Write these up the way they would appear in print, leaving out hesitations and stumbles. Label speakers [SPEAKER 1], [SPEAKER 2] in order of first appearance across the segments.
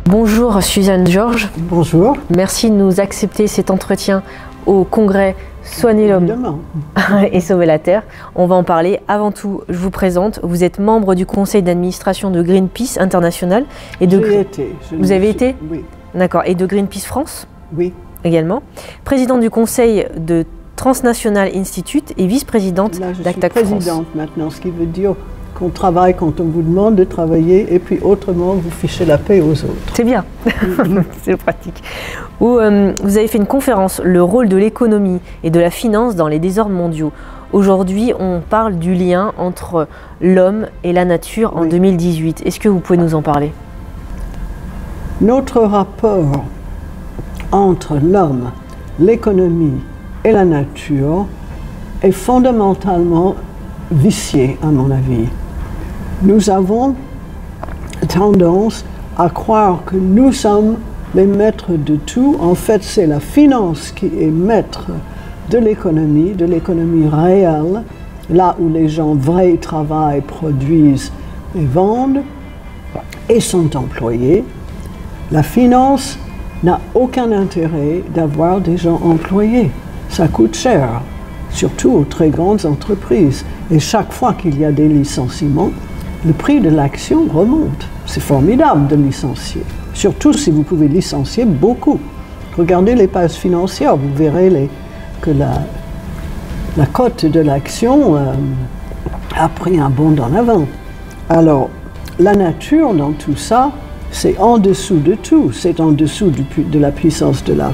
[SPEAKER 1] Bonjour Suzanne Georges.
[SPEAKER 2] Bonjour.
[SPEAKER 1] Merci de nous accepter cet entretien au congrès Soigner l'homme et sauver la Terre. On va en parler. Avant tout, je vous présente. Vous êtes membre du conseil d'administration de Greenpeace International. Et de... Vous avez été?
[SPEAKER 2] Oui.
[SPEAKER 1] D'accord. Et de Greenpeace France?
[SPEAKER 2] Oui.
[SPEAKER 1] Également. Présidente du conseil de Transnational Institute et vice-présidente d'Actac France.
[SPEAKER 2] Présidente maintenant, ce qui veut dire qu'on travaille quand on vous demande de travailler et puis autrement vous fichez la paix aux autres.
[SPEAKER 1] C'est bien, c'est pratique. Vous avez fait une conférence, le rôle de l'économie et de la finance dans les désordres mondiaux. Aujourd'hui, on parle du lien entre l'homme et la nature en 2018. Est-ce que vous pouvez nous en parler?
[SPEAKER 2] Notre rapport entre l'homme, l'économie et la nature est fondamentalement vicié, à mon avis. Nous avons tendance à croire que nous sommes les maîtres de tout. En fait, c'est la finance qui est maître de l'économie réelle, là où les gens vrais travaillent, produisent et vendent et sont employés. La finance n'a aucun intérêt d'avoir des gens employés. Ça coûte cher, surtout aux très grandes entreprises. Et chaque fois qu'il y a des licenciements, le prix de l'action remonte. C'est formidable de licencier, surtout si vous pouvez licencier beaucoup. Regardez les pages financières, vous verrez que la cote de l'action a pris un bond en avant. Alors, la nature dans tout ça, c'est en dessous de tout. C'est en dessous de la puissance de la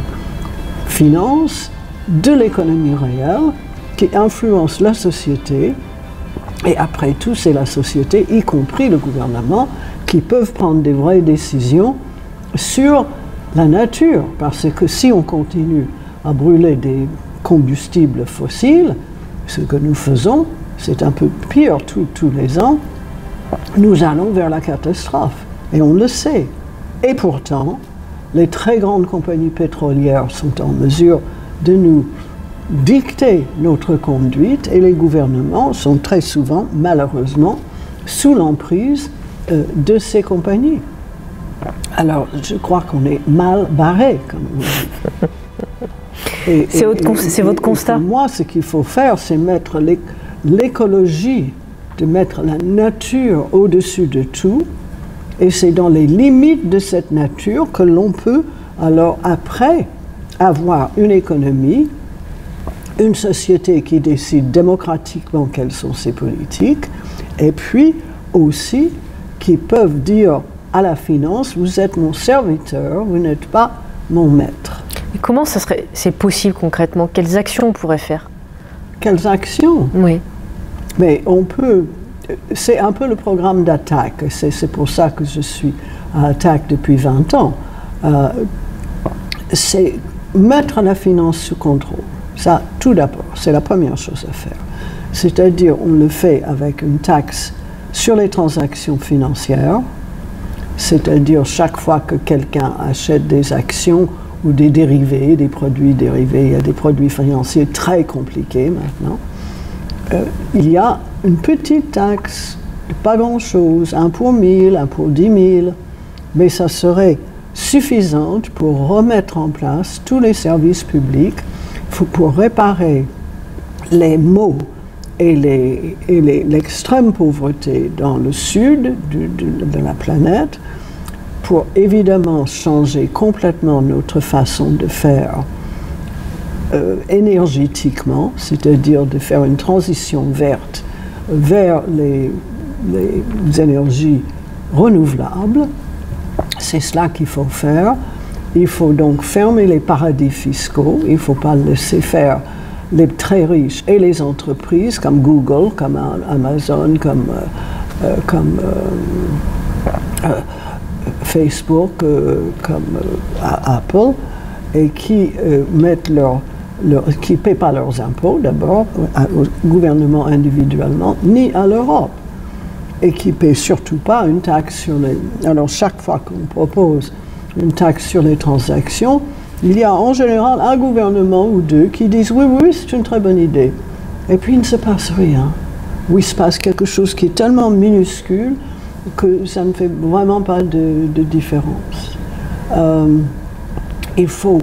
[SPEAKER 2] finance, de l'économie réelle, qui influence la société. Et après tout, c'est la société, y compris le gouvernement, qui peuvent prendre des vraies décisions sur la nature. Parce que si on continue à brûler des combustibles fossiles, ce que nous faisons, c'est un peu pire tous les ans, nous allons vers la catastrophe. Et on le sait. Et pourtant, les très grandes compagnies pétrolières sont en mesure de nous dicter notre conduite et les gouvernements sont très souvent, malheureusement, sous l'emprise de ces compagnies. Alors, je crois qu'on est mal barré, comme on dit.
[SPEAKER 1] C'est votre constat?
[SPEAKER 2] Pour moi, ce qu'il faut faire, c'est mettre l'écologie, de mettre la nature au-dessus de tout, et c'est dans les limites de cette nature que l'on peut, alors après, avoir une économie, une société qui décide démocratiquement quelles sont ses politiques, et puis aussi qui peuvent dire à la finance, vous êtes mon serviteur, vous n'êtes pas mon maître.
[SPEAKER 1] Et comment c'est possible concrètement? Quelles actions on pourrait faire?
[SPEAKER 2] Quelles actions?
[SPEAKER 1] Oui.
[SPEAKER 2] Mais on peut, c'est un peu le programme d'Attac, c'est pour ça que je suis à Attac depuis 20 ans. C'est mettre la finance sous contrôle. Ça, tout d'abord, c'est la première chose à faire. C'est-à-dire, on le fait avec une taxe sur les transactions financières, c'est-à-dire chaque fois que quelqu'un achète des actions ou des dérivés, des produits dérivés, il y a des produits financiers très compliqués maintenant, il y a une petite taxe, pas grand-chose, 1 pour 1000, 1 pour 10 000, mais ça serait suffisante pour remettre en place tous les services publics pour réparer les maux et l'extrême pauvreté dans le sud de la planète, pour évidemment changer complètement notre façon de faire énergétiquement, c'est-à-dire de faire une transition verte vers les énergies renouvelables. C'est cela qu'il faut faire. Il faut donc fermer les paradis fiscaux, il ne faut pas laisser faire les très riches et les entreprises comme Google, comme Amazon, comme Facebook, comme Apple, et qui qui ne paient pas leurs impôts d'abord au gouvernement individuellement, ni à l'Europe, et qui ne paient surtout pas une taxe sur les... Alors chaque fois qu'on propose une taxe sur les transactions, il y a en général un gouvernement ou deux qui disent oui, oui, c'est une très bonne idée. Et puis il ne se passe rien. Ou il se passe quelque chose qui est tellement minuscule que ça ne fait vraiment pas de différence. Il faut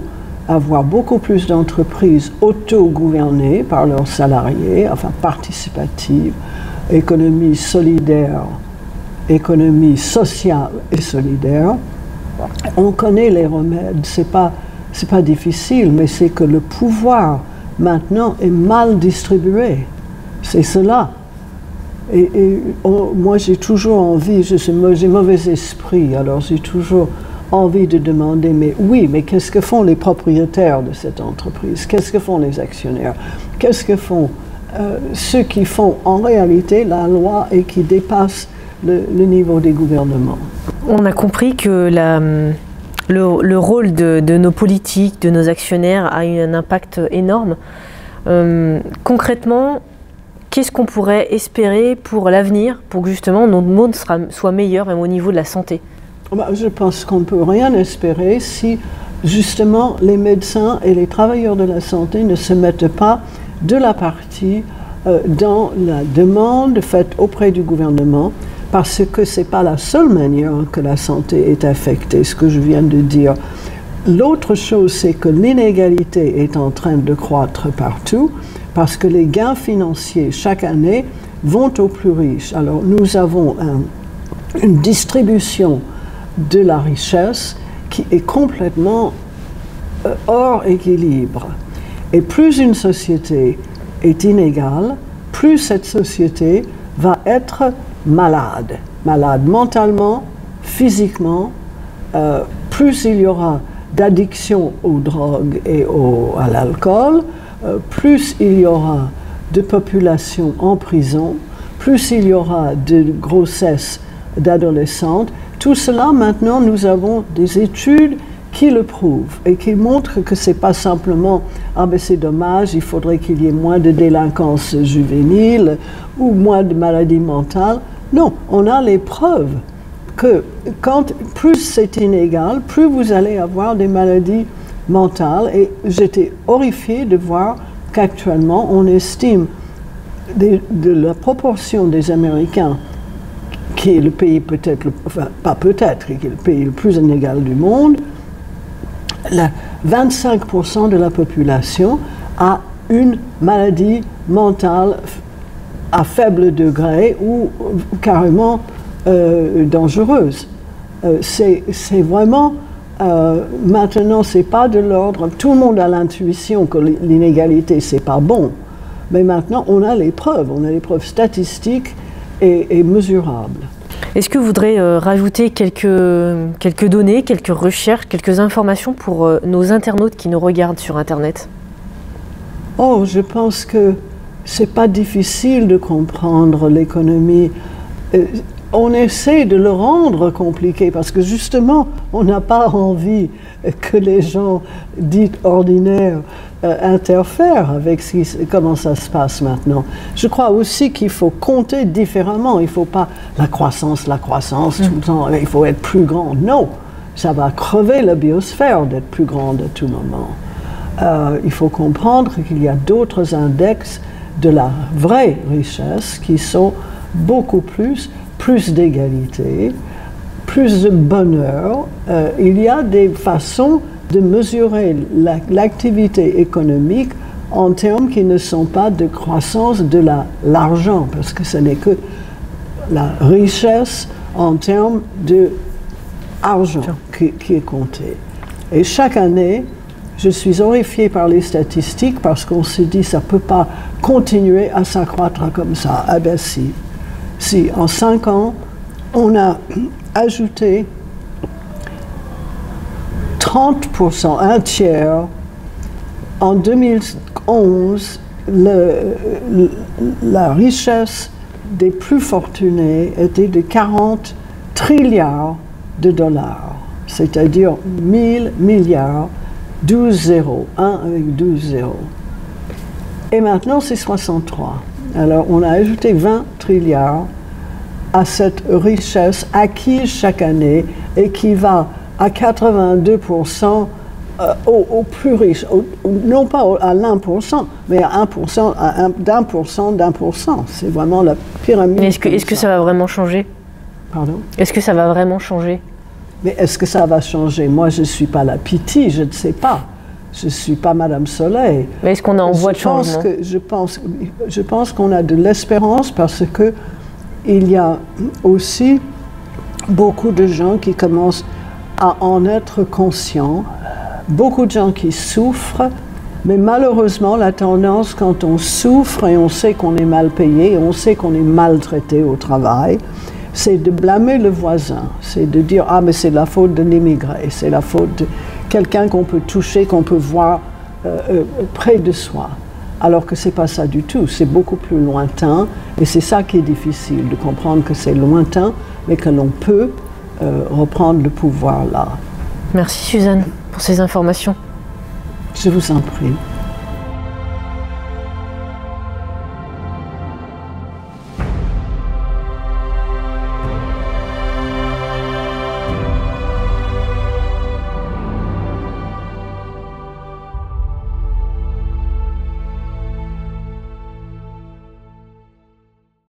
[SPEAKER 2] avoir beaucoup plus d'entreprises autogouvernées par leurs salariés, enfin participatives, économie solidaire, économie sociale et solidaire. On connaît les remèdes, c'est pas difficile, mais c'est que le pouvoir maintenant est mal distribué. C'est cela. Moi j'ai toujours envie, j'ai mauvais esprit, alors j'ai toujours envie de demander, mais oui, mais qu'est-ce que font les propriétaires de cette entreprise? Qu'est-ce que font les actionnaires? Qu'est-ce que font ceux qui font en réalité la loi et qui dépassent le niveau des gouvernements?
[SPEAKER 1] On a compris que le rôle de nos politiques, de nos actionnaires a eu un impact énorme. Concrètement, qu'est-ce qu'on pourrait espérer pour l'avenir, pour que justement notre monde soit meilleur, même au niveau de la santé?
[SPEAKER 2] Je pense qu'on ne peut rien espérer si justement les médecins et les travailleurs de la santé ne se mettent pas de la partie dans la demande faite auprès du gouvernement, parce que ce n'est pas la seule manière que la santé est affectée, ce que je viens de dire. L'autre chose, c'est que l'inégalité est en train de croître partout, parce que les gains financiers chaque année vont aux plus riches. Alors nous avons une distribution de la richesse qui est complètement hors équilibre. Et plus une société est inégale, plus cette société va être malade mentalement, physiquement, plus il y aura d'addiction aux drogues et à l'alcool, plus il y aura de population en prison, plus il y aura de grossesses d'adolescentes. Tout cela, maintenant, nous avons des études qui le prouvent et qui montrent que ce n'est pas simplement « ah ben c'est dommage, il faudrait qu'il y ait moins de délinquance juvénile ou moins de maladies mentales ». Non, on a les preuves que plus c'est inégal, plus vous allez avoir des maladies mentales. Et j'étais horrifiée de voir qu'actuellement, on estime de la proportion des Américains qui est le pays peut-être, enfin pas peut-être, qui est le pays le plus inégal du monde, 25% de la population a une maladie mentale à faible degré ou carrément dangereuse. C'est vraiment, maintenant, c'est pas de l'ordre, tout le monde a l'intuition que l'inégalité, c'est pas bon, mais maintenant, on a les preuves statistiques et mesurables.
[SPEAKER 1] Est-ce que vous voudrez rajouter quelques données, quelques recherches, quelques informations pour nos internautes qui nous regardent sur Internet?
[SPEAKER 2] Oh, je pense que c'est pas difficile de comprendre l'économie. On essaie de le rendre compliqué parce que justement, on n'a pas envie que les gens dits ordinaires interfèrent avec comment ça se passe maintenant. Je crois aussi qu'il faut compter différemment. Il ne faut pas la croissance tout le temps, il faut être plus grand. Non, ça va crever la biosphère d'être plus grande à tout moment. Il faut comprendre qu'il y a d'autres index de la vraie richesse qui sont beaucoup plus d'égalité, plus de bonheur. Il y a des façons de mesurer l'activité économique en termes qui ne sont pas de croissance de l'argent, parce que ce n'est que la richesse en termes d'argent qui est comptée. Et chaque année, je suis horrifiée par les statistiques parce qu'on se dit ça ne peut pas continuer à s'accroître comme ça. Ah ben si en 5 ans, on a ajouté 30%, un tiers, en 2011, la richesse des plus fortunés était de 40 trilliards de dollars, c'est-à-dire 1000 milliards, 12 zéros, 1 avec 12 zéros. Et maintenant, c'est 63. Alors, on a ajouté 20 trilliards à cette richesse acquise chaque année et qui va à 82% aux plus riches, non pas à l'1%, mais à 1%, d'1%. C'est vraiment la pyramide.
[SPEAKER 1] Est-ce que ça va vraiment changer?
[SPEAKER 2] Pardon?
[SPEAKER 1] Est-ce que ça va vraiment changer?
[SPEAKER 2] Mais est-ce que ça va changer? Moi, je ne suis pas la Piti, je ne sais pas. Je ne suis pas Madame Soleil.
[SPEAKER 1] Mais est-ce qu'on est en voie de changement?
[SPEAKER 2] Je pense qu'on a de l'espérance parce que il y a aussi beaucoup de gens qui commencent à en être conscients, beaucoup de gens qui souffrent, mais malheureusement, la tendance, quand on souffre et on sait qu'on est mal payé, et on sait qu'on est maltraité au travail, c'est de blâmer le voisin, c'est de dire « Ah, mais c'est la faute de l'immigré, c'est la faute de quelqu'un qu'on peut toucher, qu'on peut voir près de soi ». Alors que ce n'est pas ça du tout, c'est beaucoup plus lointain, et c'est ça qui est difficile, de comprendre que c'est lointain, mais que l'on peut reprendre le pouvoir là.
[SPEAKER 1] Merci Suzanne pour ces informations.
[SPEAKER 2] Je vous en prie.